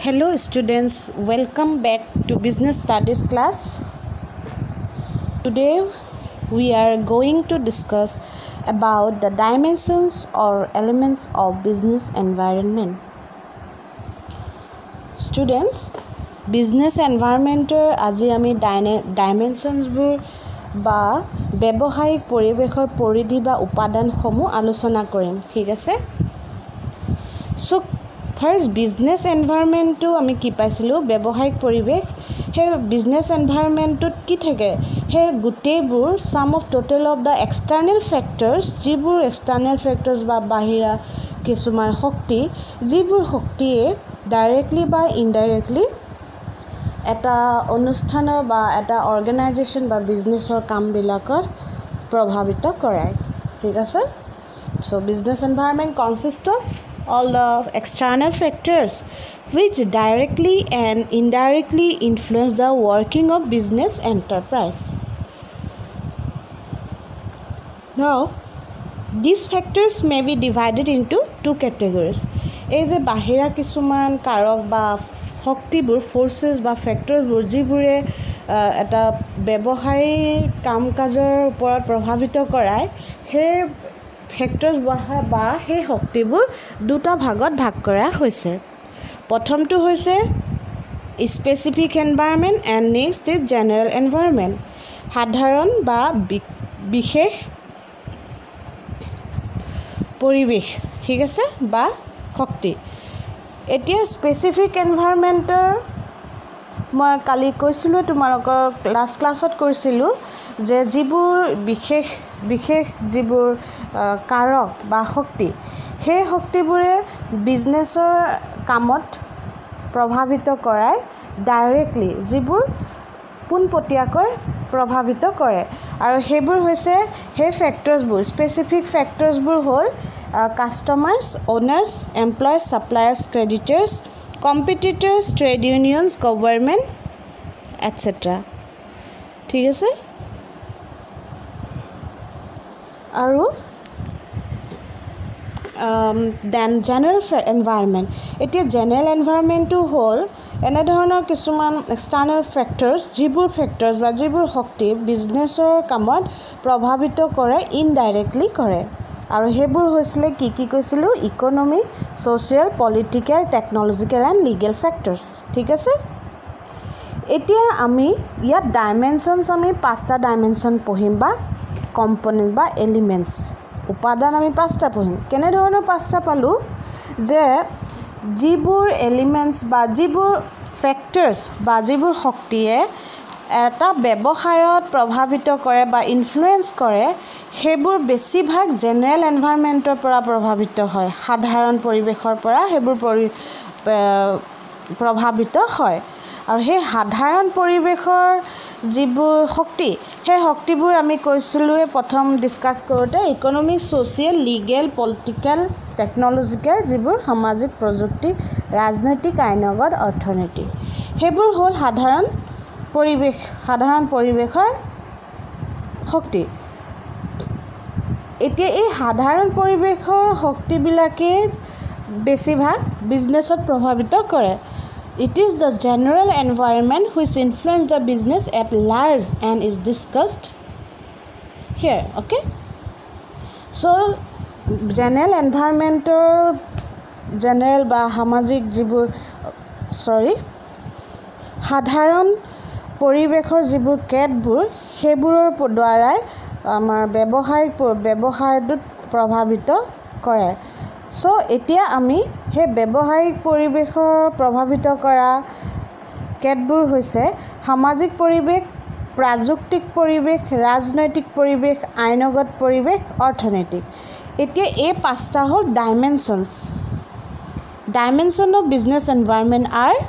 Hello students, welcome back to business studies class. Today we are going to discuss about the dimensions or elements of business environment. Students, business environment আজি আমি dimensions বোৰ বা ব্যৱহাৰিক পৰিবেশৰ পৰিধি বা উপাদানসমূহ আলোচনা কৰিম, ঠিক আছে? So first business environment to আমি কি পাইছিলো ব্যৱহাৰিক পৰিবেশ হে business environment to কি থাকে হে গুটেবোৰ sum of total of the external factors যিবোৰ external factors বা বাহিৰা কিছুমান শক্তি যিবোৰ শক্তিয়ে directly বা indirectly এটা অনুষ্ঠানৰ বা এটা organization বা businessৰ কামবিলাকৰ প্ৰভাৱিত কৰে, ঠিক আছে? So business environment consists of all the external factors which directly and indirectly influence the working of business enterprise. Now, these factors may be divided into two categories. As a bahira kisuman karok ba শক্তিবোৰ forces বা factorsবোৰ যিবোৰে এটা ব্যৱসায়িক কাম-কাজৰ ওপৰত প্ৰভাৱিত কৰায় সেই factors বা সেই শক্তিবোৰ দুটা ভাগত ভাগ কৰা হৈছে। প্ৰথমটো হৈছে specific environment and next is general environment. সাধাৰণ বা বিশেষ পৰিবেশ, ঠিক আছে, বা শক্তি। এতিয়া specific environment মই কালি কৈছিলোঁ তোমালোকৰ ক্লাছত কৈছিলোঁ যে যিবোৰ বিশেষ যিবোৰ কাৰক বা শক্তি সেই শক্তিবোৰে বিজনেছৰ কামত প্ৰভাৱিত কৰায় ডাইৰেক্টলি যিবোৰ পোনপটীয়াকৈ প্ৰভাৱিত কৰে আৰু সেইবোৰ হৈছে সেই ফেক্টৰছবোৰ স্পেচিফিক ফেক্টৰছবোৰ হ'ল customers owners employees suppliers creditors competitors, trade unions, government, etc. ঠিক আছে? আৰু then general environment. এতিয়া general environmentটো হ'ল এনে ধৰণৰ কিছুমান external factors যিবোৰ factors বা যিবোৰ শক্তি বিজনেছৰ কামত প্ৰভাৱিত কৰে indirectly কৰে আৰু সেইবোৰ হৈছিলে কি কৈছিলোঁ economy social political technological and legal factors, ঠিক আছে? এতিয়া আমি ইয়াত ডাইমেনশনছ আমি পাঁচটা ডাইমেনশন পঢ়িম বা কম্পোনেন্ট বা এলিমেন্টছ উপাদান আমি পাঁচটা পঢ়িম। কেনে ধৰণৰ পাঁচটা পালো যে যিবোৰ এলিমেন্টছ বা যিবোৰ ফেক্টৰছ বা যিবোৰ শক্তিয়ে এটা ব্যৱসায়ত প্ৰভাৱিত কৰে বা ইনফ্লুৱেঞ্চ কৰে সেইবোৰ বেছিভাগ জেনেৰেল এনভাইৰনমেণ্টৰ পৰা প্ৰভাৱিত হয়, সাধাৰণ পৰিৱেশৰ পৰা সেইবোৰ প্ৰভাৱিত হয় আৰু সেই সাধাৰণ পৰিৱেশৰ যিবোৰ শক্তি সেই শক্তিবোৰ আমি কৈছিলোৱে প্ৰথম ডিসকাস কৰোঁতে ইকনমিক সোশিয়েল লিগেল পলিটিক্যাল টেকনলজিক্যাল যিবোৰ সামাজিক প্ৰযুক্তি ৰাজনৈতিক আইনগত অৰ্থনৈতিক সেইবোৰ হ'ল সাধাৰণ পৰিৱেশৰ শক্তি। এতিয়া এই সাধাৰণ পৰিৱেশৰ শক্তিবিলাকে বেছিভাগ বিজনেছত প্ৰভাৱিত কৰে। It is the general environment which influence the business at large and is discussed here, okay? So general environment general বা সামাজিক যিবোৰ সাধাৰণ পৰিৱেশৰ যিবোৰ কেটবোৰ সেইবোৰৰ দ্বাৰাই আমাৰ ব্যৱসায়টোত প্ৰভাৱিত কৰে। সো এতিয়া আমি সেই ব্যৱসায়িক পৰিৱেশৰ প্ৰভাৱিত কৰা কেটবোৰ হৈছে সামাজিক পৰিৱেশ প্ৰাযুক্তিক পৰিৱেশ ৰাজনৈতিক পৰিৱেশ আইনগত পৰিৱেশ অৰ্থনৈতিক। এতিয়া এই পাঁচটা হ'ল ডাইমেনশনছ of business environment are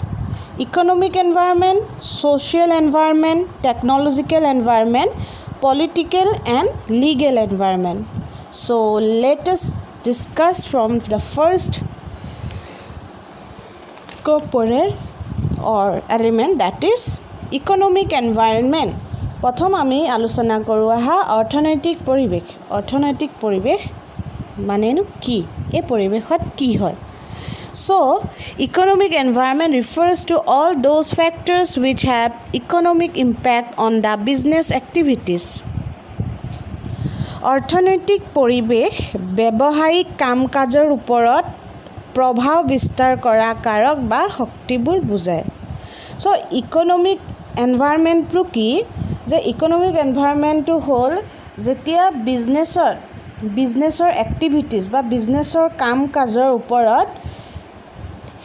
economic environment, social environment, technological environment, political and legal environment. So let us discuss from the first component or element, that is economic environment. প্ৰথম আমি আলোচনা কৰোঁ অৰ্থনৈতিক পৰিৱেশ মানেনো কি এই পৰিৱেশত কি হয়। So, economic environment refers to all those factors which have economic impact on the business activities. অৰ্থনৈতিক পৰিৱেশ ব্যৱসায়িক কাম কাজৰ ওপৰত প্ৰভাৱ বিস্তাৰ কৰা কাৰক বা শক্তিবোৰ বুজায়। চ' ইকনমিক এনভাইৰনমেণ্টটো কি যে ইকনমিক এনভাইৰনমেণ্টটো হ'ল যেতিয়া বিজনেছৰ এক্টিভিটিজ বা বিজনেছৰ কাম কাজৰ ওপৰত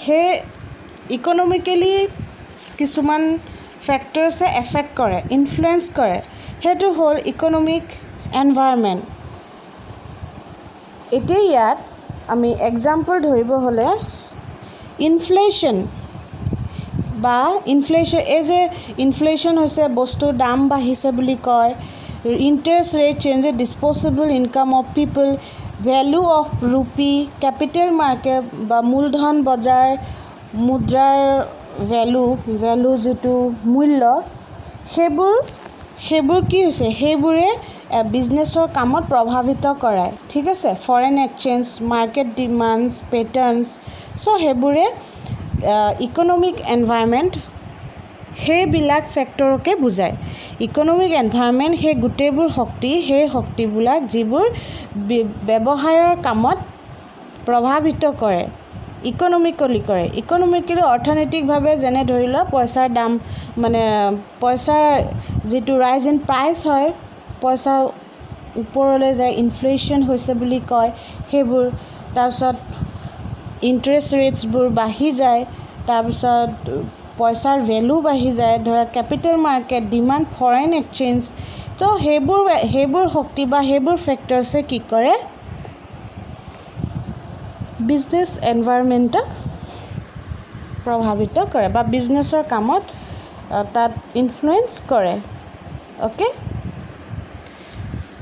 সেই ইকনমিকেলি কিছুমান ফেক্টৰ্ছে এফেক্ট কৰে ইনফ্লুৱেঞ্চ কৰে সেইটো হ'ল ইকনমিক এনভাইৰনমেণ্ট। এতিয়া ইয়াত আমি এক্সাম্পল ধৰিব হ'লে ইনফ্লেশ্যন এই যে ইনফ্লেশ্যন হৈছে বস্তুৰ দাম বাঢ়িছে বুলি কয়, interest rate change disposable income of people, value of rupee, capital market বা মূলধন বজাৰ, মুদ্ৰাৰ ভেলু যিটো মূল্য সেইবোৰ কি হৈছে সেইবোৰে বিজনেছৰ কামত প্ৰভাৱিত কৰে। ঠিক আছে, ফৰেন এক্সচেঞ্জ, মাৰ্কেট ডিমাণ্ডছ, পেটাৰ্নছ, চ' সেইবোৰে ইকনমিক এনভাইৰনমেণ্ট সেইবিলাক ফেক্টৰকে বুজায়। ইকনমিক এনভাইৰনমেণ্ট সেই গোটেইবোৰ সেই শক্তিবিলাক যিবোৰ ব্যৱসায়ৰ কামত প্ৰভাৱিত কৰে ইকনমিকেলি অৰ্থনৈতিকভাৱে যেনে ধৰি লোৱা পইচাৰ দাম পইচাৰ যিটো ৰাইজ ইন প্ৰাইচ হয় পইচা ওপৰলৈ যায় ইনফ্লেশ্যন হৈছে বুলি কয় সেইবোৰ। তাৰপিছত ইণ্টাৰেষ্ট ৰেটছবোৰ বাঢ়ি যায়, তাৰপিছত পইচাৰ ভেলু বাঢ়ি যায়, ধৰা capital market, demand, foreign exchange. তো সেইবোৰ শক্তি বা সেইবোৰ ফেক্টৰ্ছে কি কৰে বিজনেছ এনভাইৰনমেণ্টক প্ৰভাৱিত কৰে বা বিজনেছৰ কামত তাত ইনফ্লুৱেঞ্চ কৰে। অ'কে,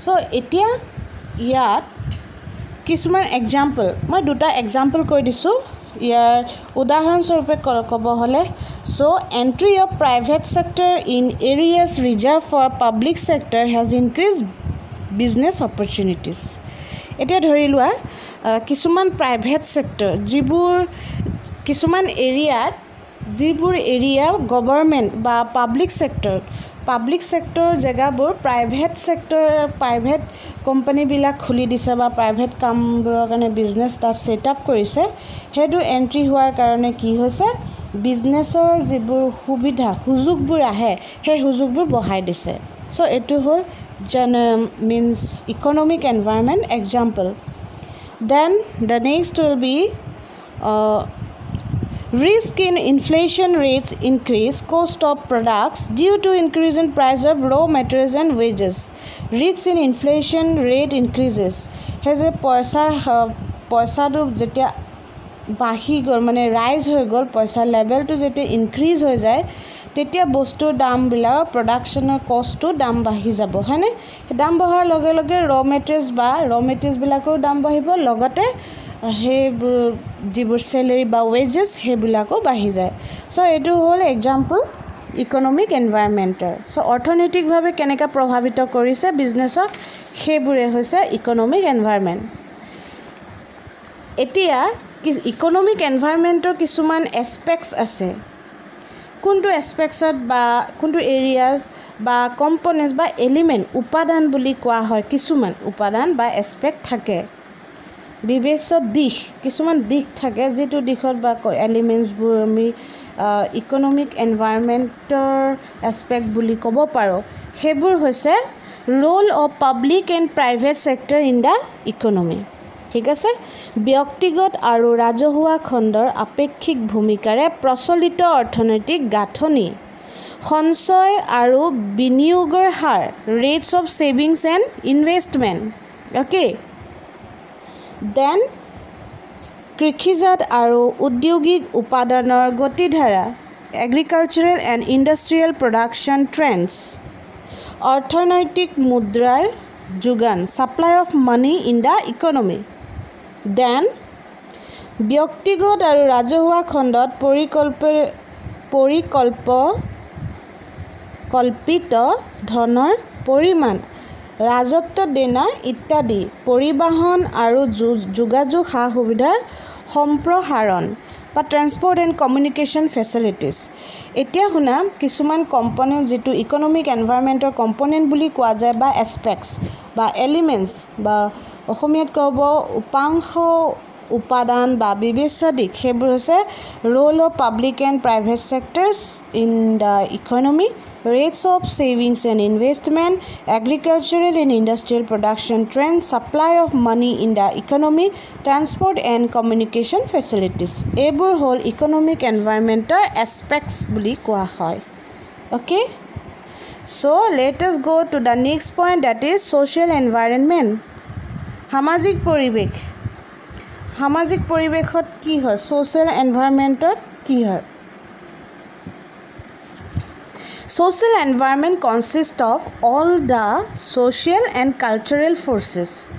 চ' এতিয়া ইয়াত কিছুমান এক্সাম্পল মই দুটা এক্সাম্পল কৈ দিছোঁ। ইয়াৰ উদাহৰণস্বৰূপে ক'ব হ'লে entry of private sector in areas reserve for public sector has increase business opportunities. এতিয়া ধৰি লোৱা কিছুমান প্ৰাইভেট ছেক্টৰ কিছুমান এৰিয়া গভৰ্ণমেণ্ট বা পাব্লিক ছেক্টৰ জেগাবোৰ প্ৰাইভেট কোম্পানীবিলাক খুলি দিছে বা প্ৰাইভেট কামবোৰৰ কাৰণে বিজনেছ তাত ছেট আপ কৰিছে। সেইটো এণ্ট্ৰি হোৱাৰ কাৰণে কি হৈছে বিজনেছৰ যিবোৰ সুযোগবোৰ আহে সেই সুযোগবোৰ বঢ়াই দিছে। চ' এইটো হ'ল economic environment example. Then the next will be risk in inflation rates increase cost of products due to increase in price of raw materials and wages. Risk in inflation rate increases has a পইচাটো যেতিয়া বাঢ়ি গ'ল ৰাইজ হৈ গ'ল পইচাৰ লেভেলটো যেতিয়া increase হৈ যায় তেতিয়া বস্তুৰ দামবিলাক প্ৰডাকশ্যনৰ কষ্টটো দাম বাঢ়ি যাব হয়নে। দাম বঢ়াৰ লগে লগে ৰ মেটেৰিয়েলছবিলাকৰো দাম বাঢ়িব, লগতে সেইবোৰ যিবোৰ চেলেৰি বা ৱেজেছ সেইবিলাকো বাঢ়ি যায়। চ' এইটো হ'ল এক্সাম্পল ইকনমিক এনভাইৰনমেণ্টৰ। চ' অৰ্থনৈতিকভাৱে কেনেকৈ প্ৰভাৱিত কৰিছে বিজনেছক সেইবোৰে হৈছে ইকনমিক এনভাইৰনমেণ্ট। এতিয়া ইকনমিক এনভাইৰনমেণ্টৰ কিছুমান এছপেক্টছ আছে। কোনটো এছপেক্টছত বা কোনটো এৰিয়াজ বা কম্পনেণ্টছ বা এলিমেণ্ট উপাদান বুলি কোৱা হয়, কিছুমান উপাদান বা এছপেক্ট থাকে কিছুমান দিশ থাকে যিটো দিশত বা এলিমেণ্টছবোৰ আমি ইকনমিক এনভাইৰনমেণ্টৰ এছপেক্ট বুলি ক'ব পাৰোঁ। সেইবোৰ হৈছে role of public and private sector in the economy. ঠিক আছে, ব্যক্তিগত আৰু ৰাজহুৱা খণ্ডৰ আপেক্ষিক ভূমিকাৰে প্ৰচলিত অৰ্থনৈতিক গাঁথনি, সঞ্চয় আৰু বিনিয়োগৰ হাৰ, rates of savings and investment. Okay, then কৃষিজাত আৰু উদ্যোগিক উপাদানৰ গতিধাৰা, agricultural and industrial production trends, অৰ্থনৈতিক মুদ্ৰাৰ যোগান, supply of money in the economy. Then ব্যক্তিগত আৰু ৰাজহুৱা খণ্ডত পৰিকল্পিত ধনৰ পৰিমাণ, ৰাজত্ব দেনা ইত্যাদি, পৰিবহণ আৰু যোগাযোগ সা সুবিধাৰ সম্প্ৰসাৰণ বা ট্ৰেন্সপৰ্ট এণ্ড কমিউনিকেশ্যন ফেচিলিটিছ এতিয়া শুনা কিছুমান কম্পনেণ্ট যিটো ইকনমিক এনভাইৰনমেণ্টৰ কম্পনেণ্ট বুলি কোৱা যায় বা এছপেক্টছ বা এলিমেণ্টছ বা অসমীয়াত ক'ব উপাংশ উপাদান বা বিবেচ্য দিশ সেইবোৰ হৈছে role of public and private sectors in the economy rates of savings and investment, agricultural and industrial production trends, supply of money in the economy, transport and communication facilities. এইবোৰ হ'ল ইকনমিক এনভাইৰনমেণ্টৰ এছপেক্টছ বুলি কোৱা হয় okay so let us go to the next point that is social environment সামাজিক পৰিৱেশত কি হয় social environmentত কি হয় Social environment consists of all the social and cultural forces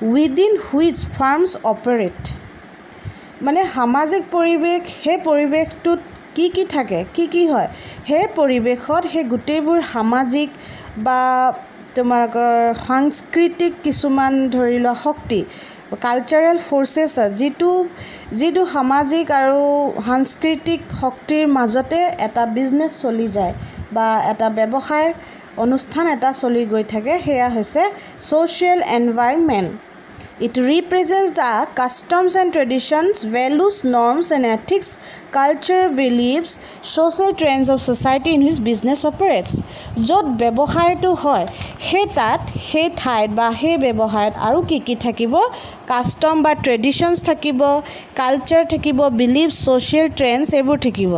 within which firms operate. মানে সামাজিক পৰিৱেশ সেই পৰিৱেশটোত কি থাকে কি হয় সেই পৰিৱেশত সেই গোটেইবোৰ সামাজিক বা তোমালোকৰ সাংস্কৃতিক কিছুমান ধৰি লোৱা শক্তি কালচাৰেল ফৰ্চেছ যিটো সামাজিক আৰু সাংস্কৃতিক শক্তিৰ মাজতে এটা বিজনেছ চলি যায় বা এটা ব্যৱসায় অনুষ্ঠান এটা চলি গৈ থাকে সেয়া হৈছে social environment. It represents the customs and traditions, values, norms and ethics, culture, beliefs, social trends of society in which business operates. য'ত ব্যৱসায়টো হয় সেই ঠাইত বা সেই ব্যৱসায়ত আৰু কি থাকিব কাষ্টম বা ট্ৰেডিশ্যনছ থাকিব কালচাৰ থাকিব বিলিফ ছ'চিয়েল ট্ৰেণ্ডছ এইবোৰ থাকিব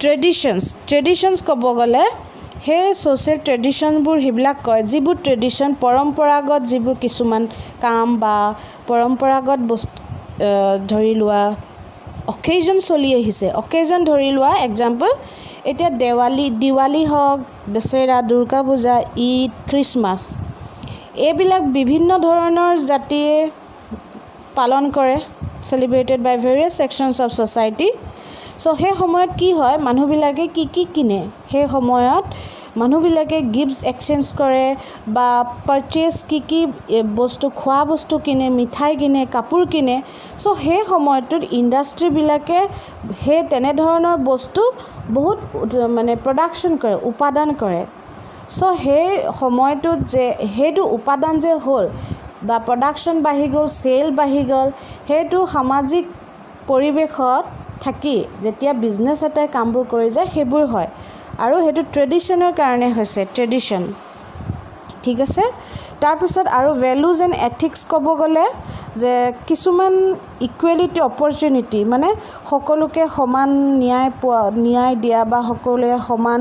ট্ৰেডিশ্যনছ ক'ব গ'লে সেই ছ'চিয়েল ট্ৰেডিশ্যনবোৰ সেইবিলাক কয় যিবোৰ ট্ৰেডিশ্যন পৰম্পৰাগত যিবোৰ কিছুমান কাম বা পৰম্পৰাগত বস্তু ধৰি লোৱা অকেজন চলি আহিছে অকেজন ধৰি লোৱা এক্সাম্পল এতিয়া দিৱালী হওক দশেৰা দুৰ্গা পূজা ঈদ খ্ৰীষ্টমাছ এইবিলাক বিভিন্ন ধৰণৰ জাতিয়ে পালন কৰে celebrated by various sections of society so সেই সময়ত কি হয় মানুহবিলাকে কি কিনে সেই সময়ত মানুহবিলাকে গিফটছ এক্সচেঞ্জ কৰে বা পাৰচেজ কি বস্তু খোৱা বস্তু কিনে মিঠাই কিনে কাপোৰ কিনে so সেই সময়টোত ইণ্ডাষ্ট্ৰীবিলাকে সেই তেনেধৰণৰ বস্তু বহুত মানে প্ৰডাকশ্যন কৰে উৎপাদন কৰে so সেই সময়টোত যে সেইটো উৎপাদন যে হ'ল বা প্ৰডাকশ্যন বাঢ়ি গ'ল চেল বাঢ়ি গ'ল সেইটো সামাজিক পৰিৱেশত থাকি যেতিয়া বিজনেছ এটাই কামবোৰ কৰি যায় সেইবোৰ হয় আৰু সেইটো ট্ৰেডিশ্যনৰ কাৰণে হৈছে ট্ৰেডিশ্যন ঠিক আছে তাৰপিছত আৰু ভেলুজ এণ্ড এথিক্স ক'ব গ'লে যে কিছুমান ইকুৱেলিটি অপৰচুনিটি মানে সকলোকে সমান ন্যায় দিয়া বা সকলোৱে সমান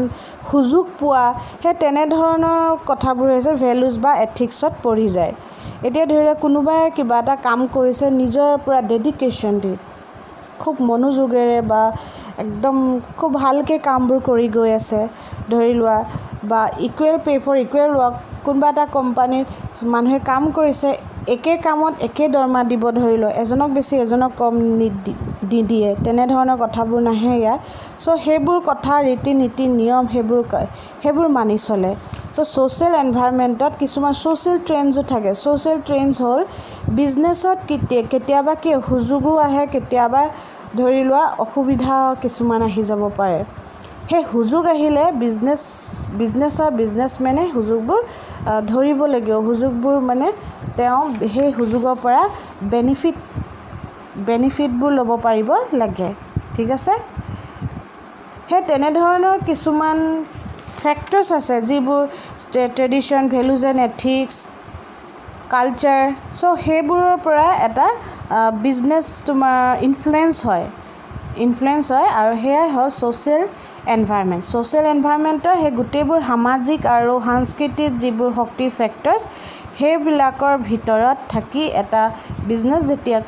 সুযোগ পোৱা সেই তেনেধৰণৰ কথাবোৰ হৈছে ভেলুজ বা এথিক্সত পৰি যায় এতিয়া ধৰি লওক কোনোবাই কিবা এটা কাম কৰিছে নিজৰ পুৰা ডেডিকেশ্যন দি খুব মনোযোগেৰে বা একদম খুব ভালকৈ কামবোৰ কৰি গৈ আছে ধৰি লোৱা বা equal pay for equal work কোনোবা এটা কোম্পানীত মানুহে কাম কৰিছে একে কামত একে দৰমহা দিব ধৰি লয় এজনক বেছি এজনক কম দিয়ে তেনেধৰণৰ কথাবোৰ নাহে ইয়াত চ' সেইবোৰ কথা ৰীতি নীতি নিয়ম সেইবোৰ মানি চলে চ' ছ'চিয়েল এনভাইৰনমেণ্টত কিছুমান ছ'চিয়েল ট্ৰেণ্ডছো থাকে ছ'চিয়েল ট্ৰেণ্ডছ হ'ল বিজনেছত কেতিয়াবা কি সুযোগো আহে কেতিয়াবা ধৰি লোৱা অসুবিধা কিছুমান আহি যাব পাৰে সেই সুযোগ আহিলে বিজনেছমেনে সুযোগবোৰ ধৰিব লাগিব সুযোগবোৰ মানে তেওঁ সেই সুযোগৰ পৰা বেনিফিটবোৰ ল'ব পাৰিব লাগে ঠিক আছে সেই তেনেধৰণৰ কিছুমান ফেক্টৰ্ছ আছে যিবোৰ tradition values and ethics culture so' সেইবোৰৰ পৰা এটা বিজনেছ তোমাৰ ইনফ্লুৱেঞ্চ হয় আৰু সেয়াই হয় ছ'চিয়েল এনভাইৰনমেণ্টৰ সেই গোটেইবোৰ সামাজিক আৰু সাংস্কৃতিক যিবোৰ শক্তি ফেক্টৰ্ছ সেইবিলাকৰ ভিতৰত থাকি এটা বিজনেছ যেতিয়া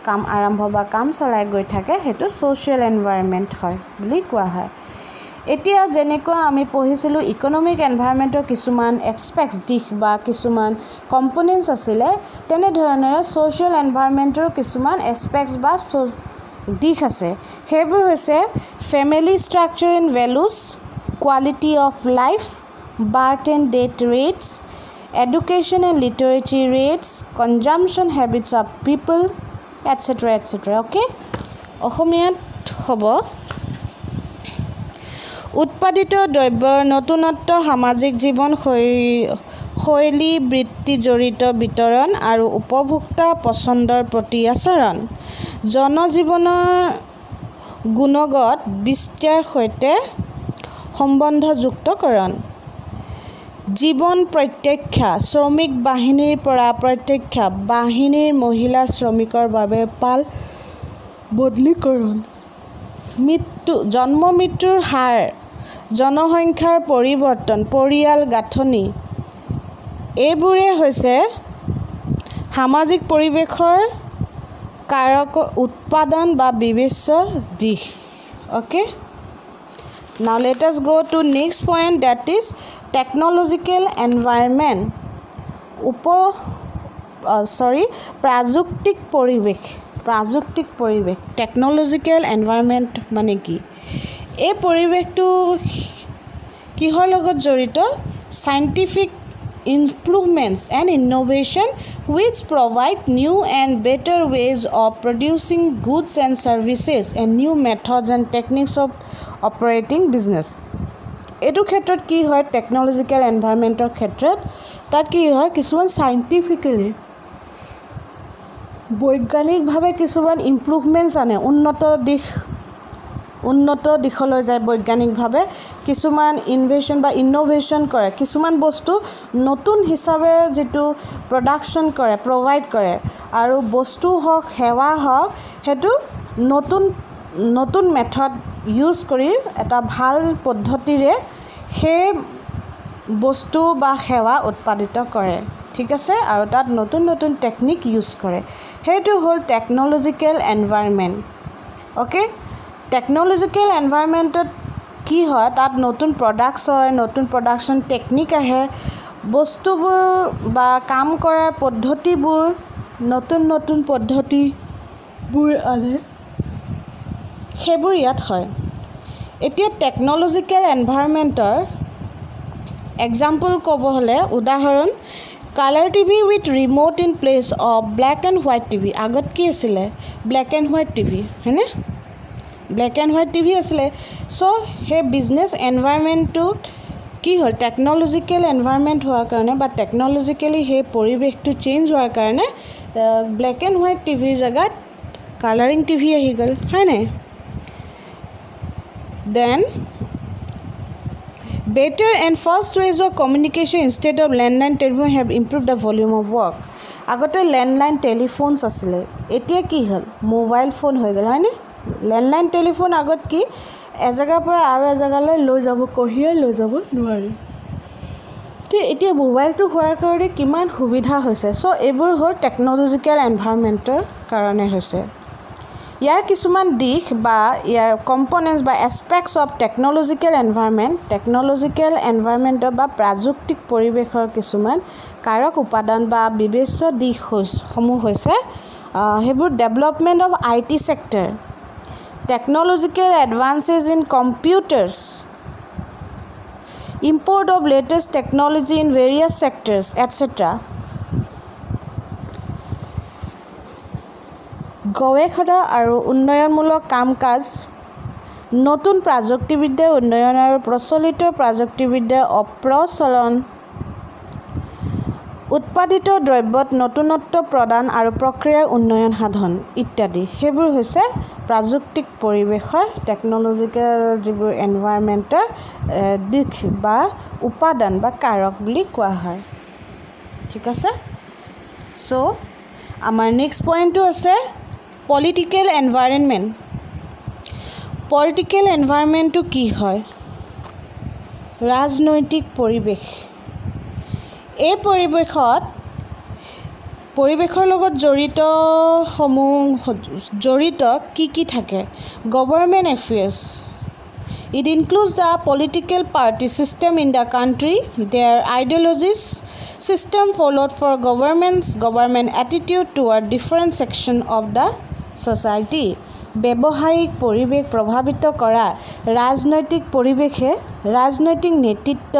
কাম আৰম্ভ বা কাম চলাই গৈ থাকে সেইটো ছ'চিয়েল এনভাইৰনমেণ্ট হয় বুলি কোৱা হয় এতিয়া যেনেকুৱা আমি পঢ়িছিলোঁ ইকনমিক এনভাইৰনমেণ্টৰ কিছুমান এক্সপেক্টছ দিশ বা কিছুমান কম্পনেণ্টছ আছিলে তেনেধৰণেৰে ছ'চিয়েল এনভাইৰনমেণ্টৰ কিছুমান এক্সপেক্টছ বা দিশ আছে সেইবোৰ হৈছে family structure and values quality of life birth and death rates education and literacy rates, consumption habits of people, etcetera etcetera okay অসমীয়াত হ'ব উৎপাদিত দ্ৰব্যৰ নতুনত্ব সামাজিক জীৱন শৈলী বৃত্তি জড়িত বিতৰণ আৰু উপভোক্তা পছন্দৰ প্ৰতি আচৰণ জনজীৱনৰ গুণগত বিস্তাৰ সৈতে সম্বন্ধযুক্তকৰণ জীৱন প্ৰত্যক্ষা শ্ৰমিক বাহিনীৰ পৰা প্ৰত্যক্ষা বাহিনীৰ মহিলা শ্ৰমিকৰ বাবে পাল বদলীকৰণ জন্ম মৃত্যুৰ হাৰ জনসংখ্যাৰ পৰিৱৰ্তন পৰিয়াল গাঁথনি এইবোৰে হৈছে সামাজিক পৰিৱেশৰ কাৰক উৎপাদন বা বিবেচ্য দিশ okay now let us go to next point that is technological environment প্ৰাযুক্তিক পৰিৱেশ টেকনলজিকেল এনভাইৰনমেণ্ট মানে কি এই পৰিৱেশটো কিহৰ লগত জড়িত scientific improvements and innovation which provide new and better ways of producing goods and services and new methods and techniques of operating business এটো ক্ষেত্ৰত কি হয় টেকনলজিক্যাল এনভাইৰনমেন্টৰ ক্ষেত্ৰত তাত কি হয় কিছুমান সাইন্টিফিক্যালি বৈজ্ঞানিকভাৱে কিছুমান ইমপ্ৰুভমেন্টস আনে উন্নত দিশলৈ যায় বৈজ্ঞানিকভাৱে কিছুমান ইনভেশন বা ইনোভেশন কৰে কিছুমান বস্তু নতুন হিচাপে যেটো প্ৰডাকশন কৰে প্ৰভাইড কৰে আৰু বস্তু হওক সেৱা হওক হেতু নতুন মেথড ইউজ কৰি এটা ভাল পদ্ধতিৰে হে বস্তু বা সেৱা উৎপাদিত কৰে ঠিক আছে আৰু তাত নতুন টেকনিক ইউজ কৰে হেতু হল টেকনলজিক্যাল এনভাইৰনমেন্ট ওকে টেকনলজিক্যাল এনভাইৰনমেন্টত কি হয় তাত নতুন প্ৰডাক্টস হয় নতুন প্ৰডাকশন টেকনিক আহে বস্তুবোৰ বা কাম কৰাৰ পদ্ধতিবোৰ নতুন পদ্ধতিবোৰ আনে হেবোৰ ইয়াত হয় এতিয়া টেকনলজিক্যাল এনভাইৰনমেন্টৰ এক্সাম্পল ক'ব হলে উদাহৰণ colour TV with remote in place of black and white TV আগত কি আছিলে ব্ল্যাক এণ্ড হোৱাইট টিভি হয়নে ব্ল্যাক এণ্ড হোৱাইট টিভি আছিলে সো হে বিজনেস এনভাইৰনমেন্টটো কি হল টেকনলজিক্যাল এনভাইৰনমেন্ট হোৱাৰ কাৰণে বা টেকনলজিক্যালি হে পৰিৱেশটো চেঞ্জ হোৱাৰ কাৰণে ব্ল্যাক এণ্ড হোৱাইট টিভিৰ জাগাত কালাৰিং টিভি আহি গল হয়নে then better and fast ways of communication instead of landline telephone have improved the volume of work agote landline telephones asile etia ki hol mobile phone hoy gel hane landline telephone agot ki ejaga pora aru ejaga loi jabo kohiye loi jabo nuari te etia mobile to hoar karone kiman subidha hoise so ebur hol technological environment karone hoise ইয়াৰ কিছুমান দিশ বা ইয়াৰ components বা এসপেক্টস of টেকনলজিক্যাল environment বা প্ৰাযুক্তিক পৰিৱেশৰ কিছুমান কাৰক উপাদান বা বিবেচ্য দিশ সমূহ হৈছে হেবোৰ development of IT sector technological advances in computers import of latest technology in various sectors etc গৱেষণা আৰু উন্নয়নমূলক কাম-কাজ নতুন প্ৰযুক্তিবিদ্যা উন্নয়ন আৰু প্ৰচলিত প্ৰযুক্তিবিদ্যা অপ্ৰচলন উৎপাদিত দ্ৰব্যত নতুনত্ব প্ৰদান আৰু প্ৰক্ৰিয়াৰ উন্নয়ন সাধন ইত্যাদি হেবোৰ হৈছে প্ৰযুক্তিক পৰিৱেশৰ টেকনলজিক্যাল যিবোৰ এনভাইৰনমেন্টৰ দিশ বা উপাদান বা কাৰক বুলি কোৱা হয় ঠিক আছে সো আমাৰ নেক্সট পইণ্টটো আছে Political environment to কি হয় ৰাজনৈতিক পৰিৱেশ এই পৰিৱেশৰ লগত জড়িত কি থাকে government affairs it includes the political party system in the country their ideologies system followed for government attitude toward different section of the society ব্যৱহাৰিক পৰিৱেশ প্ৰভাৱিত কৰা ৰাজনৈতিক পৰিৱেশে ৰাজনৈতিক নেতৃত্ব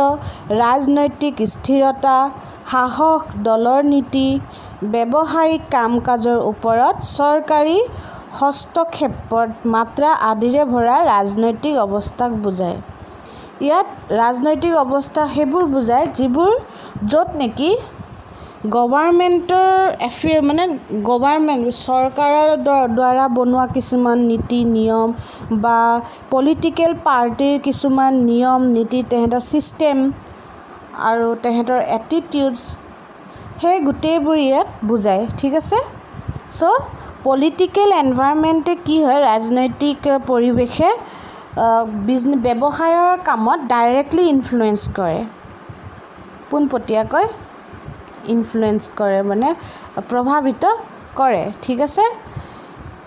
ৰাজনৈতিক স্থিৰতা সাহস দলৰ নীতি ব্যৱসায়িক কাম-কাজৰ ওপৰত চৰকাৰী হস্তক্ষেপৰ মাত্ৰা আদিৰে ভৰা ৰাজনৈতিক অৱস্থাক বুজায়। ইয়াত ৰাজনৈতিক অৱস্থা সেইবোৰ বুজায় যিবোৰ য'ত নেকি গভৰ্ণমেণ্ট চৰকাৰৰ দ্বাৰা বনোৱা কিছুমান নীতি নিয়ম বা পলিটিকেল পাৰ্টিৰ কিছুমান নিয়ম নীতি তেহেঁতৰ ছিষ্টেম আৰু তেহেঁতৰ এটিটিউডছ সেই গোটেইবোৰ ইয়াত বুজায়। ঠিক আছে। চ' পলিটিকেল এনভাইৰনমেণ্টে কি হয় ৰাজনৈতিক পৰিৱেশে ব্যৱসায়ৰ কামত ডাইৰেক্টলি ইনফ্লুৱেঞ্চ কৰে, পোনপটীয়াকৈ ইনফ্লুৱেঞ্চ কৰে মানে প্ৰভাৱিত কৰে। ঠিক আছে।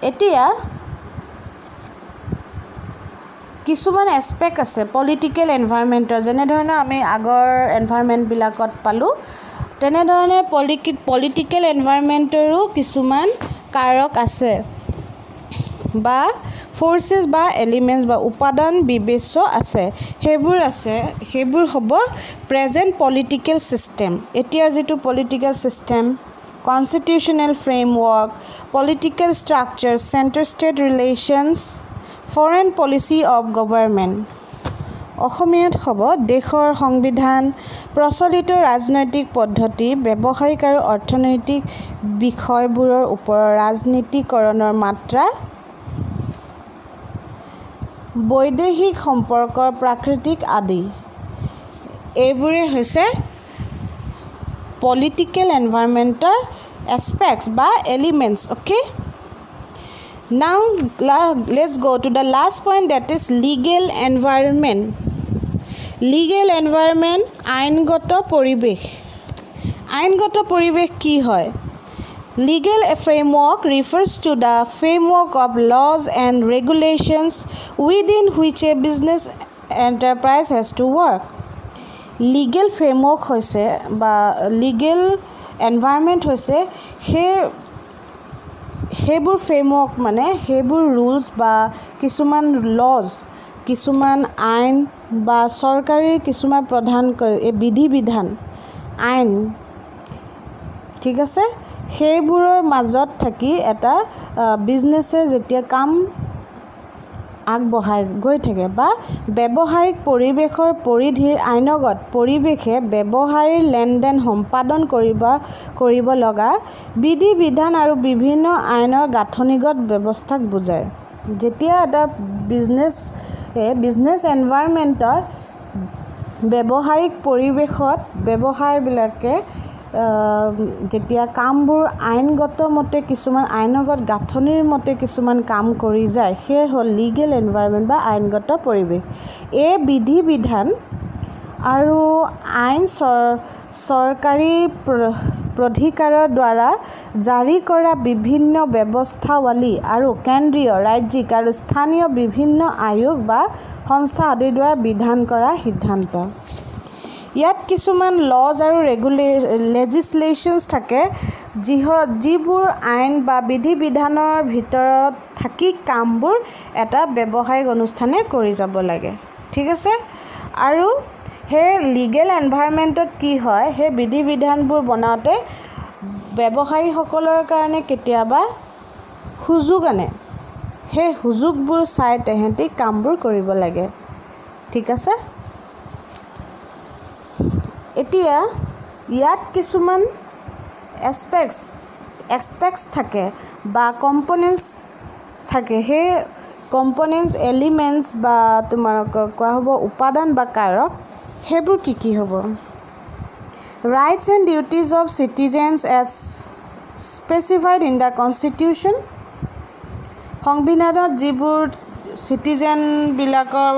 এতিয়া কিছুমান এছপেক্ট আছে পলিটিকেল এনভাইৰনমেণ্টৰ, যেনেধৰণে আমি আগৰ এনভাইৰনমেণ্টবিলাকত পালোঁ তেনেধৰণে পলিটিকেল এনভাইৰনমেণ্টৰো কিছুমান কাৰক আছে বা ফ'ৰ্চেছ বা এলিমেণ্টছ বা উপাদান বিবেচ্য আছে। সেইবোৰ হ'ব প্ৰেজেণ্ট পলিটিকেল ছিষ্টেম, এতিয়াৰ যিটো political system, constitutional framework, political structure, centre state relations, foreign policy of government. অসমীয়াত হ'ব দেশৰ সংবিধান, প্ৰচলিত ৰাজনৈতিক পদ্ধতি, ব্যৱসায়িক আৰু অৰ্থনৈতিক বিষয়বোৰৰ ওপৰত ৰাজনীতিকৰণৰ মাত্ৰা, বৈদেশিক সম্পৰ্কৰ প্ৰাকৃতিক আদি। এইবোৰে হৈছে পলিটিকেল এনভাইৰনমেণ্টৰ এছপেক্টছ বা elements. Okay, now let's go to the last point, that is legal environment. Legal environment আইনগত পৰিৱেশ। আইনগত পৰিৱেশ কি হয়? Legal framework refers to the framework of laws and regulations within which a business enterprise has to work. Legal framework হৈছে বা legal environment হৈছে সেইবোৰ ফ্ৰেমৱৰ্ক মানে সেইবোৰ ৰুলছ বা কিছুমান লজ, কিছুমান আইন বা চৰকাৰী কিছুমান প্ৰধানকৈ এই বিধি বিধান আইন, ঠিক আছে, সেইবোৰৰ মাজত থাকি এটা বিজনেছে যেতিয়া কাম আগবঢ়াই গৈ থাকে বা ব্যৱসায়িক পৰিৱেশৰ পৰিধিৰ আইনগত পৰিৱেশে ব্যৱসায়ীৰ লেনদেন সম্পাদন কৰিব লগা বিধি বিধান আৰু বিভিন্ন আইনৰ গাঁথনিগত ব্যৱস্থাক বুজায়। যেতিয়া এটা বিজনেছ এনভাইৰনমেণ্টত ব্যৱসায়িক পৰিৱেশত ব্যৱসায়বিলাকে যেতিয়া কামবোৰ আইনগত মতে কিছুমান আইনগত গাঁথনিৰ মতে কিছুমান কাম কৰি যায়, সেয়ে হ'ল লিগেল এনভাইৰনমেণ্ট বা আইনগত পৰিৱেশ। এই বিধি বিধান আৰু আইন চৰকাৰী প্ৰাধিকাৰৰ দ্বাৰা জাৰি কৰা বিভিন্ন ব্যৱস্থাৱলী আৰু কেন্দ্ৰীয়, ৰাজ্যিক আৰু স্থানীয় বিভিন্ন আয়োগ বা সংস্থা আদিৰ দ্বাৰা বিধান কৰা সিদ্ধান্ত। ইয়াত কিছুমান লজ আৰু লেজিছলেশ্যনছ থাকে যিবোৰ আইন বা বিধি বিধানৰ ভিতৰত থাকি কামবোৰ এটা ব্যৱসায়িক অনুষ্ঠানে কৰি যাব লাগে। ঠিক আছে। আৰু সেই লিগেল এনভাইৰনমেণ্টত কি হয়, সেই বিধি বিধানবোৰ বনাওঁতে ব্যৱসায়ীসকলৰ কাৰণে কেতিয়াবা সুযোগ আনে, সেই সুযোগবোৰ চাই তেহেঁতি কামবোৰ কৰিব লাগে। ঠিক আছে। এতিয়া ইয়াত কিছুমান এছপেক্টছ থাকে বা কম্পনেণ্টছ থাকে। সেই কম্পনেণ্টছ এলিমেণ্টছ বা তোমালোকক কোৱা হ'ব উপাদান বা কাৰক। সেইবোৰ কি হ'ব? Rights and duties of citizens as specified in the constitution. সংবিধানত যিবোৰ চিটিজেনবিলাকৰ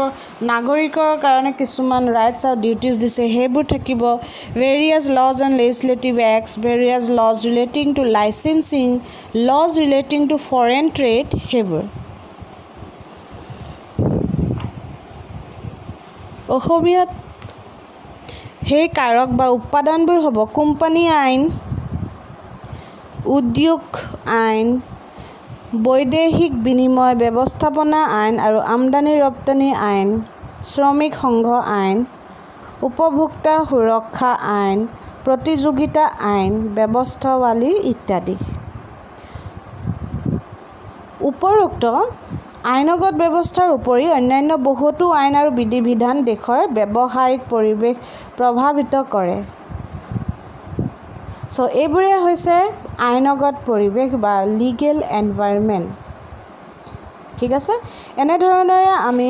নাগৰিকৰ কাৰণে কিছুমান ৰাইটছ আৰু ডিউটিজ দিছে সেইবোৰ থাকিব। Various laws and legislative acts, various laws relating to licensing, laws relating to foreign trade, সেইবোৰ। অসমীয়াত সেই কাৰক বা উপাদানবোৰ হ'ব কোম্পানী আইন, উদ্যোগ আইন, বৈদেশিক বিনিময় ব্যৱস্থাপনা আইন আৰু আমদানি ৰপ্তানি আইন, শ্ৰমিক সংঘ আইন, উপভোক্তা সুৰক্ষা আইন, প্ৰতিযোগিতা আইন ব্যৱস্থাৱলী ইত্যাদি উপৰোক্ত আইনগত ব্যৱস্থাৰ উপৰি অন্যান্য বহুতো আইন আৰু বিধি বিধান দেশৰ ব্যৱসায়িক পৰিৱেশ প্ৰভাৱিত কৰে সো এইবোৰে হৈছে আইনগত পৰিৱেশ বা লিগেল এনভাইৰনমেন্ট ঠিক আছে এনে ধৰণৰে আমি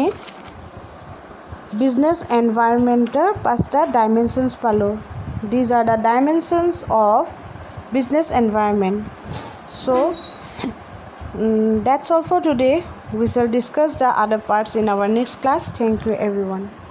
বিজনেছ এনভাইৰনমেন্টৰ পাঁচটা ডাইমেনশনছ পালো these are the dimensions of business environment so that's all for today we shall discuss the other parts in our next class thank you everyone